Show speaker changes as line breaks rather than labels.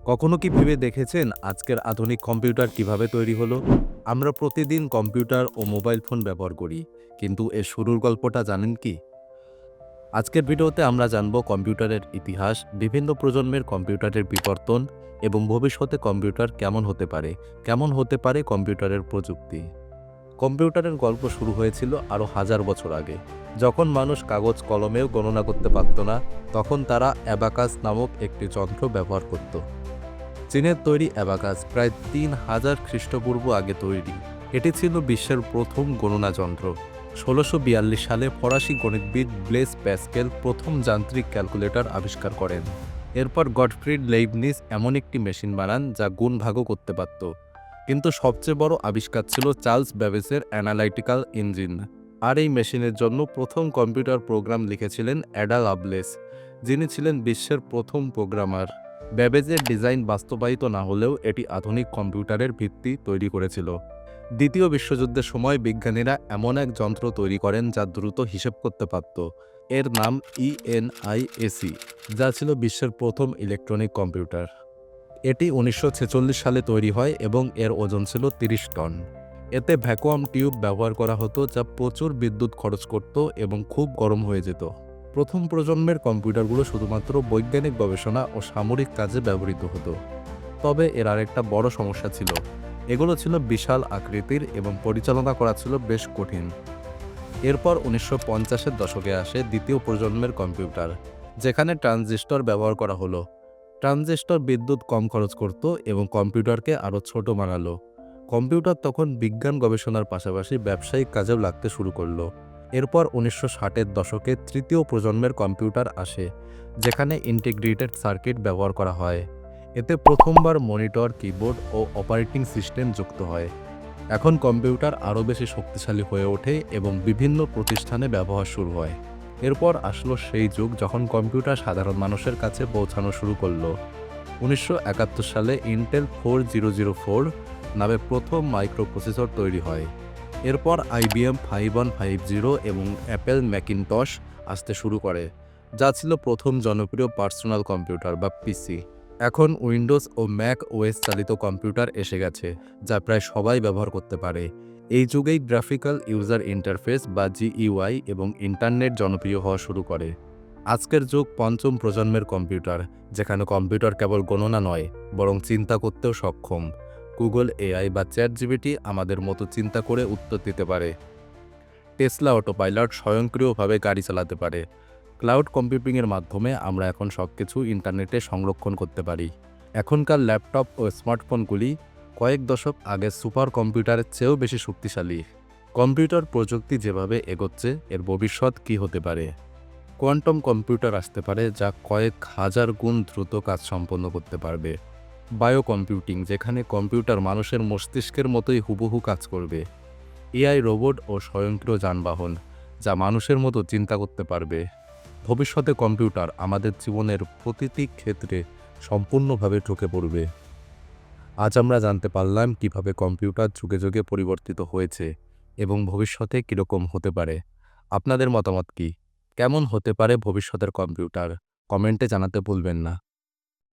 কখনো কি ভেবে দেখেছেন আজকের আধুনিক কম্পিউটার কিভাবে তৈরি হলো? আমরা প্রতিদিন কম্পিউটার ও মোবাইল ফোন ব্যবহার করি, কিন্তু এর শুরুর গল্পটা জানেন কি? আজকের ভিডিওতে আমরা জানব কম্পিউটারের ইতিহাস, বিভিন্ন প্রজন্মের কম্পিউটারের বিবর্তন এবং ভবিষ্যতে কম্পিউটার কেমন হতে পারে কম্পিউটারের প্রযুক্তি। কম্পিউটারের গল্প শুরু হয়েছিল আরও হাজার বছর আগে, যখন মানুষ কাগজ কলমেও গণনা করতে পারত না। তখন তারা অ্যাবাকাস নামক একটি যন্ত্র ব্যবহার করত। চীনের তৈরি অ্যাবাকাস প্রায় ৩,০০০ খ্রিস্টপূর্ব আগে তৈরি। এটি ছিল বিশ্বের প্রথম গণনা যন্ত্র। ১৬৪২ সালে ফরাসি গণিতবিদ ব্লেস প্যাসকেল প্রথম যান্ত্রিক ক্যালকুলেটর আবিষ্কার করেন। এরপর গটফ্রিড লেইবনিজ এমন একটি মেশিন বানান যা গুণ ভাগও করতে পারত। কিন্তু সবচেয়ে বড় আবিষ্কার ছিল চার্লস ব্যাবেজের অ্যানালাইটিক্যাল ইঞ্জিন। আর এই মেশিনের জন্য প্রথম কম্পিউটার প্রোগ্রাম লিখেছিলেন অ্যাডা লাভলেস, যিনি ছিলেন বিশ্বের প্রথম প্রোগ্রামার। ব্যাবেজের ডিজাইন বাস্তবায়িত না হলেও এটি আধুনিক কম্পিউটারের ভিত্তি তৈরি করেছিল। দ্বিতীয় বিশ্বযুদ্ধের সময় বিজ্ঞানীরা এমন এক যন্ত্র তৈরি করেন যা দ্রুত হিসেব করতে পারত। এর নাম ইএনআইএসি, যা ছিল বিশ্বের প্রথম ইলেকট্রনিক কম্পিউটার। এটি ১৯৪৬ সালে তৈরি হয় এবং এর ওজন ছিল ৩০ টন। এতে ভ্যাকুয়াম টিউব ব্যবহার করা হতো, যা প্রচুর বিদ্যুৎ খরচ করত এবং খুব গরম হয়ে যেত। প্রথম প্রজন্মের কম্পিউটারগুলো শুধুমাত্র বৈজ্ঞানিক গবেষণা ও সামরিক কাজে ব্যবহৃত হতো। তবে এর আরেকটা বড় সমস্যা ছিল, এগুলো ছিল বিশাল আকৃতির এবং পরিচালনা করা ছিল বেশ কঠিন। এরপর ১৯৫০-এর দশকে আসে দ্বিতীয় প্রজন্মের কম্পিউটার, যেখানে ট্রানজিস্টর ব্যবহার করা হলো। ট্রানজিস্টর বিদ্যুৎ কম খরচ করত এবং কম্পিউটারকে আরও ছোট বানালো। কম্পিউটার তখন বিজ্ঞান গবেষণার পাশাপাশি ব্যবসায়িক কাজেও লাগতে শুরু করলো। এরপর ১৯৬০-এর দশকে তৃতীয় প্রজন্মের কম্পিউটার আসে, যেখানে ইন্টিগ্রেটেড সার্কিট ব্যবহার করা হয়। এতে প্রথমবার মনিটর, কিবোর্ড ও অপারেটিং সিস্টেম যুক্ত হয়। এখন কম্পিউটার আরও বেশি শক্তিশালী হয়ে ওঠে এবং বিভিন্ন প্রতিষ্ঠানে ব্যবহার শুরু হয়। এরপর আসলো সেই যুগ যখন কম্পিউটার সাধারণ মানুষের কাছে পৌঁছানো শুরু করলো। ১৯৭১ সালে ইন্টেল ৪০০৪ নামে প্রথম মাইক্রোপ্রসেসর তৈরি হয়। এরপর আইবিএম ৫১৫০ এবং অ্যাপেল ম্যাকিনটশ আসতে শুরু করে, যা ছিল প্রথম জনপ্রিয় পার্সোনাল কম্পিউটার বা পিসি। এখন উইন্ডোজ ও ম্যাক ওএস চালিত কম্পিউটার এসে গেছে, যা প্রায় সবাই ব্যবহার করতে পারে। এই যুগেই গ্রাফিক্যাল ইউজার ইন্টারফেস বা জিইউআই এবং ইন্টারনেট জনপ্রিয় হওয়া শুরু করে। আজকের যুগ পঞ্চম প্রজন্মের কম্পিউটার, যেখানে কম্পিউটার কেবল গণনা নয়, বরং চিন্তা করতেও সক্ষম। গুগল এআই বা চ্যাটজিপিটি আমাদের মতো চিন্তা করে উত্তর দিতে পারে। টেসলা অটোপাইলট স্বয়ংক্রিয়ভাবে গাড়ি চালাতে পারে। ক্লাউড কম্পিউটিংয়ের মাধ্যমে আমরা এখন সবকিছু ইন্টারনেটে সংরক্ষণ করতে পারি। এখনকার ল্যাপটপ ও স্মার্টফোনগুলি কয়েক দশক আগে সুপার কম্পিউটারের চেয়েও বেশি শক্তিশালী। কম্পিউটার প্রযুক্তি যেভাবে এগোচ্ছে, এর ভবিষ্যৎ কী হতে পারে? কোয়ান্টাম কম্পিউটার আসতে পারে, যা কয়েক হাজার গুণ দ্রুত কাজ সম্পন্ন করতে পারবে। বায়ো কম্পিউটিং, যেখানে কম্পিউটার মানুষের মস্তিষ্কের মতোই হুবহু কাজ করবে। এআই রোবট ও স্বয়ংক্রিয় যানবাহন, যা মানুষের মতো চিন্তা করতে পারবে। ভবিষ্যতে কম্পিউটার আমাদের জীবনের প্রতিটি ক্ষেত্রে সম্পূর্ণভাবে ঢুকে পড়বে। আজ আমরা জানতে পারলাম কিভাবে কম্পিউটার যুগে যুগে পরিবর্তিত হয়েছে এবং ভবিষ্যতে কীরকম হতে পারে। আপনাদের মতামত কি? কেমন হতে পারে ভবিষ্যতের কম্পিউটার? কমেন্টে জানাতে ভুলবেন না।